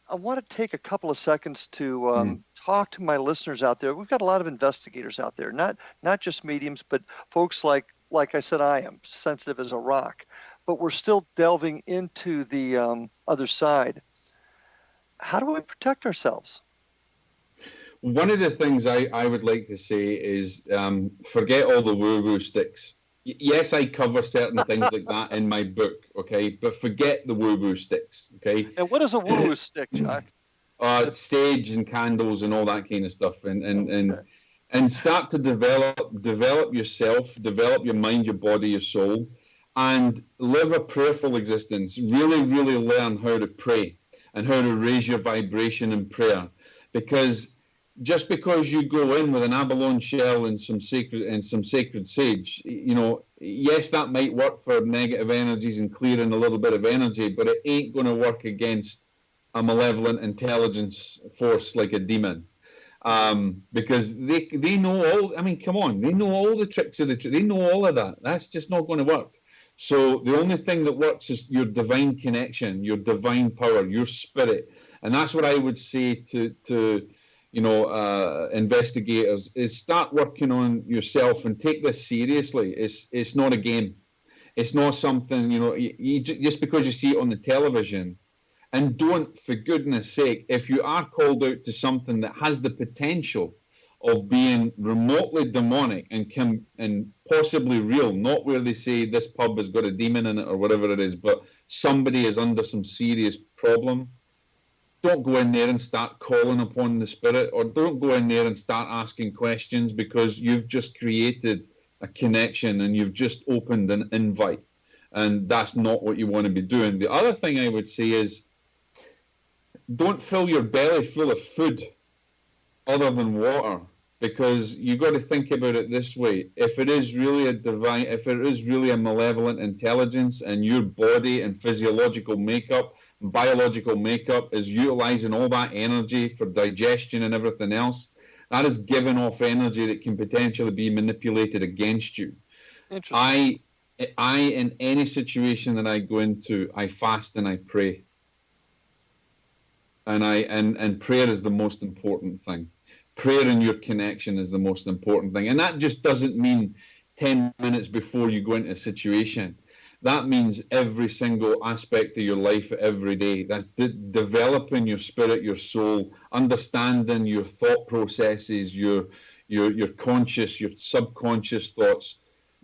take a couple of seconds to talk to my listeners out there. We've got a lot of investigators out there, not just mediums, but folks like I said, I am sensitive as a rock, but we're still delving into the other side. How do we protect ourselves? One of the things I would like to say is forget all the woo-woo sticks. Yes, I cover certain things like that in my book, okay? But forget the woo-woo sticks, okay? And what is a woo-woo stick, Jock? Stage and candles and all that kind of stuff, and start to develop yourself, develop your mind, your body, your soul, and live a prayerful existence. Really, really learn how to pray and how to raise your vibration in prayer, because just because you go in with an abalone shell and some sacred sage, yes, that might work for negative energies and clearing a little bit of energy, but it ain't going to work against a malevolent intelligence force like a demon, because they know all. I mean, come on, they know all the tricks of the trick. They know all of that. That's just not going to work. So the only thing that works is your divine connection, your divine power, your spirit, and that's what I would say to investigators is start working on yourself and take this seriously. It's not a game. It's not something, you just because you see it on the television. And don't, for goodness sake, if you are called out to something that has the potential of being remotely demonic and possibly real, not where they say this pub has got a demon in it or whatever it is, but somebody is under some serious problem, don't go in there and start calling upon the spirit, or don't go in there and start asking questions, because you've just created a connection and you've just opened an invite, and that's not what you want to be doing. The other thing I would say is don't fill your belly full of food other than water, because you got to think about it this way. If it is really a malevolent intelligence, and your body and physiological makeup, biological makeup is utilizing all that energy for digestion and everything else, that is giving off energy that can potentially be manipulated against you. I in any situation that I go into, I fast and I pray. And prayer is the most important thing. Prayer and your connection is the most important thing. And that just doesn't mean 10 minutes before you go into a situation. that means every single aspect of your life every day. That's developing your spirit, your soul, understanding your thought processes, your conscious, your subconscious thoughts,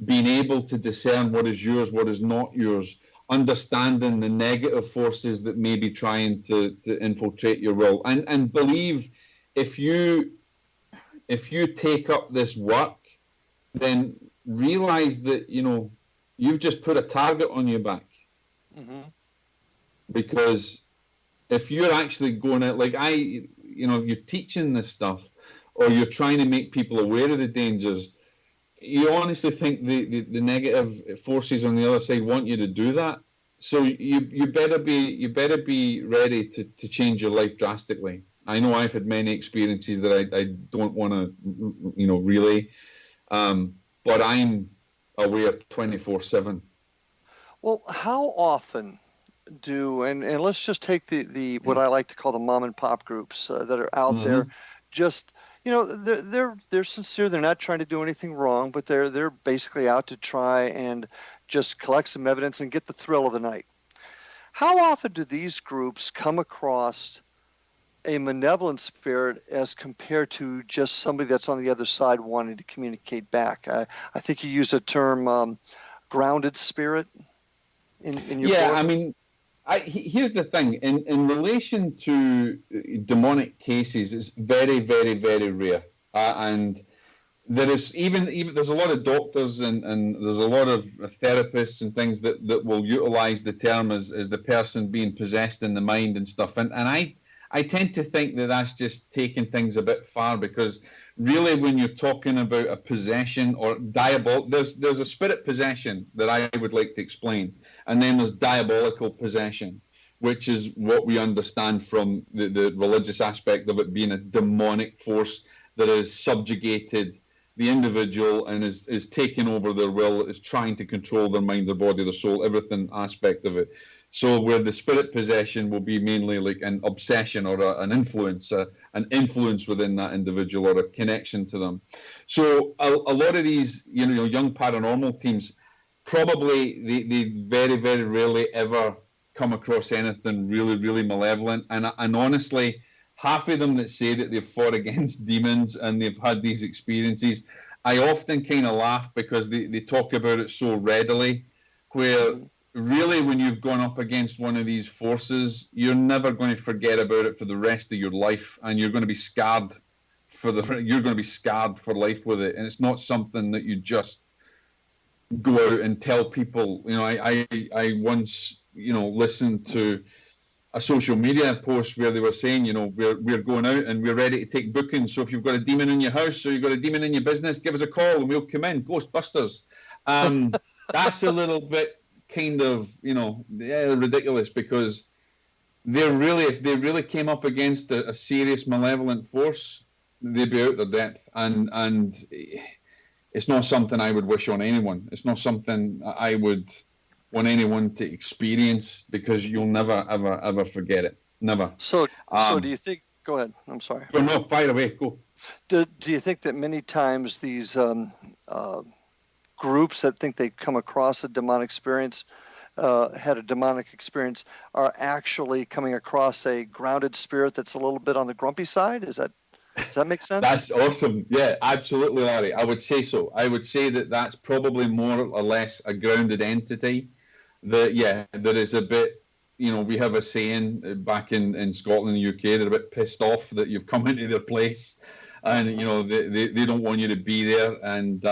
being able to discern what is yours, what is not yours, understanding the negative forces that may be trying to infiltrate your will. And believe, if you take up this work, then realize that, you've just put a target on your back. Mm-hmm. Because if you're actually going out, like you're teaching this stuff, or you're trying to make people aware of the dangers, you honestly think the negative forces on the other side want you to do that? So you better be ready to change your life drastically. I know I've had many experiences that I don't want to relay, but I'm aware 24/7. Well, how often and let's just take the what I like to call the mom and pop groups that are out there, just they're sincere. They're not trying to do anything wrong, but they're basically out to try and just collect some evidence and get the thrill of the night. How often do these groups come across a malevolent spirit as compared to just somebody that's on the other side wanting to communicate back? I think you use the term grounded spirit in your book. I mean, here's the thing. In relation to demonic cases, it's very, very, very rare. And there is there's a lot of doctors and there's a lot of therapists and things that will utilize the term as the person being possessed in the mind and stuff. And I tend to think that that's just taking things a bit far, because really when you're talking about a possession or there's a spirit possession that I would like to explain. And then there's diabolical possession, which is what we understand from the religious aspect of it being a demonic force that has subjugated the individual and is taking over their will, is trying to control their mind, their body, their soul, everything aspect of it. So where the spirit possession will be mainly like an obsession or an influence within that individual, or a connection to them. So a lot of these, young paranormal teams, probably they very, very rarely ever come across anything really, really malevolent. And honestly, half of them that say that they've fought against demons and they've had these experiences, I often kind of laugh, because they talk about it so readily, where really when you've gone up against one of these forces, you're never going to forget about it for the rest of your life, and you're going to be scarred for life with it. And it's not something that you just go out and tell people. I once listened to a social media post where they were saying, we're going out and we're ready to take bookings. So if you've got a demon in your house or you've got a demon in your business, give us a call and we'll come in. Ghostbusters. That's a little bit kind of, ridiculous, because if they really came up against a serious malevolent force, they'd be out their depth. And it's not something I would wish on anyone. It's not something I would want anyone to experience, because you'll never, ever, ever forget it. Never. So do you think, go ahead, I'm sorry. No, fire away, go. Do you think that many times these groups that think they've come across a demonic experience, had a demonic experience, are actually coming across a grounded spirit that's a little bit on the grumpy side? Does that make sense? That's awesome. Yeah, absolutely, Larry. I would say so. I would say that that's probably more or less a grounded entity. That is a bit, we have a saying back in Scotland and the UK, they're a bit pissed off that you've come into their place, and they don't want you to be there, and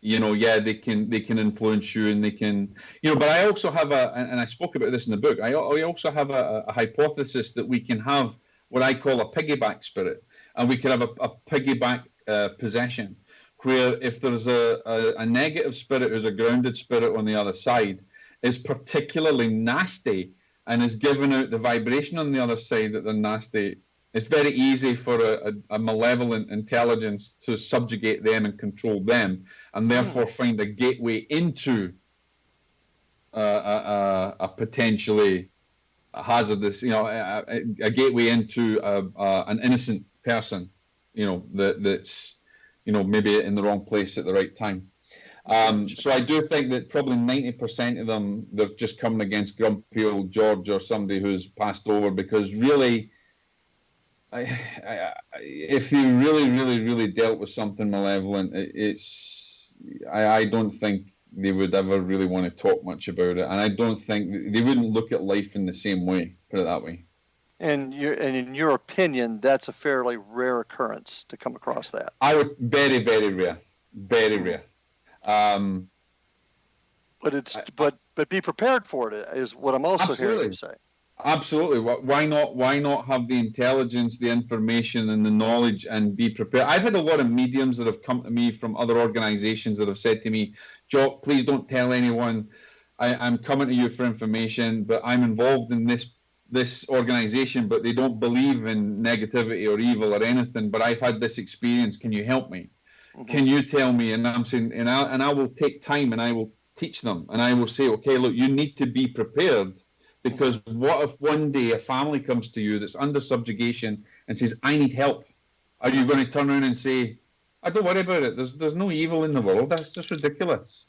they can influence you, and they can, but I also have and I spoke about this in the book, I also have a hypothesis that we can have what I call a piggyback spirit, and we can have a piggyback possession, where if there's a negative spirit who's a grounded spirit on the other side, is particularly nasty and is giving out the vibration on the other side that they're nasty, it's very easy for a malevolent intelligence to subjugate them and control them, and therefore find a gateway into a potentially hazardous, a gateway into an innocent person, that's maybe in the wrong place at the right time. So I do think that probably 90% of them, they're just coming against grumpy old George or somebody who's passed over, because really, if you really dealt with something malevolent, I don't think they would ever really want to talk much about it, and I don't think they wouldn't look at life in the same way, put it that way. And in your opinion, that's a fairly rare occurrence to come across that. I would very rare. But be prepared for it is what I'm also hearing you say. Absolutely. Why not have the intelligence, the information, and the knowledge, and be prepared? I've had a lot of mediums that have come to me from other organizations that have said to me, Jock, please don't tell anyone. I'm coming to you for information, but I'm involved in this organization, but they don't believe in negativity or evil or anything, but I've had this experience. Can you help me? Mm-hmm. Can you tell me? And I'm saying, and I will take time and I will teach them, and I will say, okay, look, you need to be prepared, because what if one day a family comes to you that's under subjugation and says, I need help? Are you going to turn around and say, don't worry about it, there's no evil in the world? That's just ridiculous.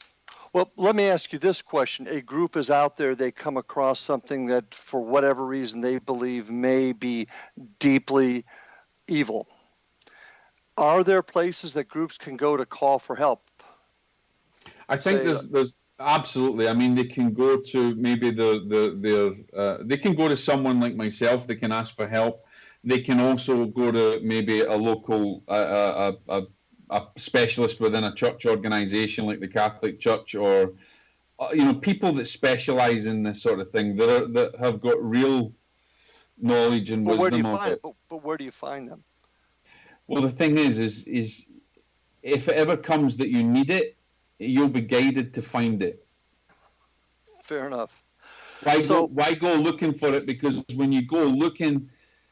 Well, let me ask you this question. A group is out there, they come across something that for whatever reason they believe may be deeply evil. Are there places that groups can go to call for help? I think there's absolutely. I mean, they can go to maybe they can go to someone like myself. They can ask for help. They can also go to maybe a local a specialist within a church organization like the Catholic Church, or people that specialize in this sort of thing, that have got real knowledge and wisdom of it. But where do you find them? Well, the thing is if it ever comes that you need it, you'll be guided to find it. Fair enough. Why go looking for it? Because when you go looking,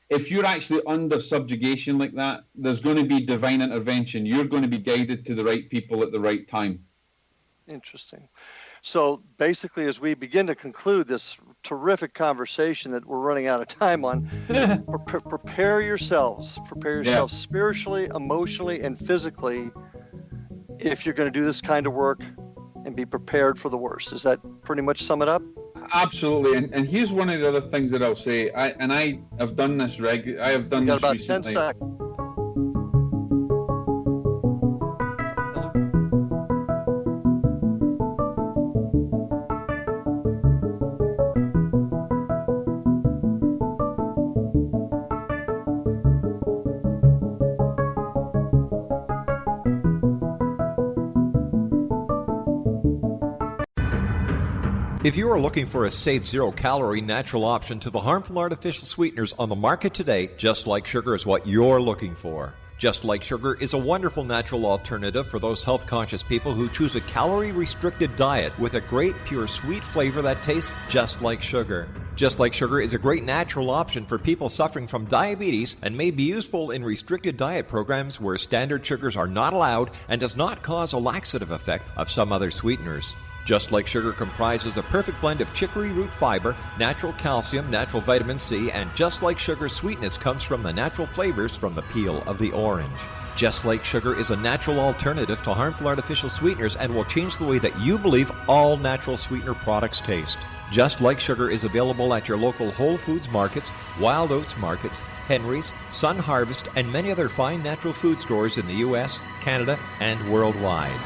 if you're actually under subjugation like that, there's going to be divine intervention. You're going to be guided to the right people at the right time. Interesting. So basically, as we begin to conclude this terrific conversation that we're running out of time on, prepare yourselves. Prepare yourselves spiritually, emotionally, and physically if you're going to do this kind of work, and be prepared for the worst. Does that pretty much sum it up? Absolutely. And here's one of the other things that I'll say. I have done this I have done this recently. About 10 seconds. If you are looking for a safe, zero-calorie, natural option to the harmful artificial sweeteners on the market today, Just Like Sugar is what you're looking for. Just Like Sugar is a wonderful natural alternative for those health-conscious people who choose a calorie-restricted diet with a great, pure, sweet flavor that tastes just like sugar. Just Like Sugar is a great natural option for people suffering from diabetes and may be useful in restricted diet programs where standard sugars are not allowed and does not cause a laxative effect of some other sweeteners. Just Like Sugar comprises a perfect blend of chicory root fiber, natural calcium, natural vitamin C, and Just Like Sugar's sweetness comes from the natural flavors from the peel of the orange. Just Like Sugar is a natural alternative to harmful artificial sweeteners and will change the way that you believe all natural sweetener products taste. Just Like Sugar is available at your local Whole Foods markets, Wild Oats markets, Henry's, Sun Harvest, and many other fine natural food stores in the U.S., Canada, and worldwide.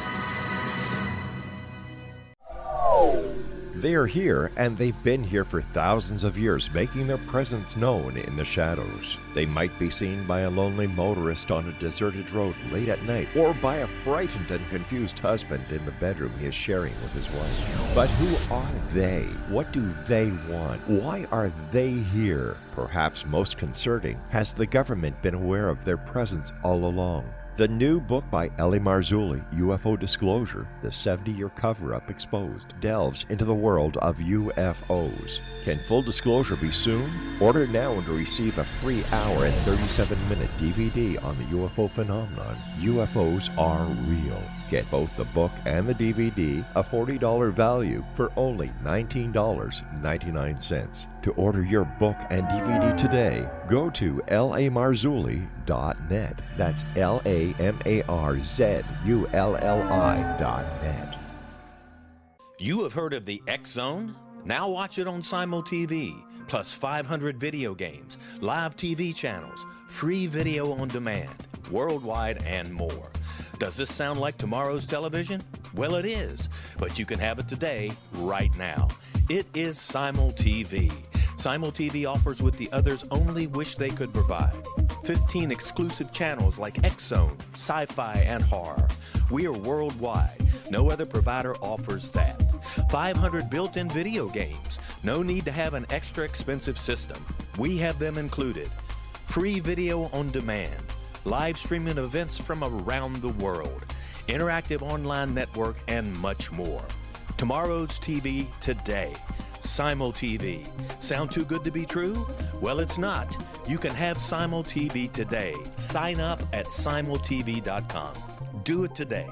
They are here, and they've been here for thousands of years, making their presence known in the shadows. They might be seen by a lonely motorist on a deserted road late at night, or by a frightened and confused husband in the bedroom he is sharing with his wife. But who are they? What do they want? Why are they here? Perhaps most concerning, has the government been aware of their presence all along? The new book by Ellie Marzulli, UFO Disclosure, the 70-year cover-up exposed, delves into the world of UFOs. Can full disclosure be soon? Order now and receive a free hour and 37-minute DVD on the UFO phenomenon. UFOs are real. Get both the book and the DVD, a $40 value, for only $19.99. To order your book and DVD today, go to lamarzulli.net. That's LAMARZULLI.net. You have heard of the X Zone? Now watch it on Simul TV, plus 500 video games, live TV channels, free video on demand, worldwide, and more. Does this sound like tomorrow's television? Well, it is, but you can have it today, right now. It is Simul TV. Simul TV offers what the others only wish they could provide. 15 exclusive channels like X Zone, sci-fi, and horror. We are worldwide. No other provider offers that. 500 built-in video games. No need to have an extra expensive system. We have them included. Free video on demand. Live streaming events from around the world. Interactive online network, and much more. Tomorrow's TV today. Simul TV. Sound too good to be true? Well, it's not. You can have Simul TV today. Sign up at simultv.com. Do it today.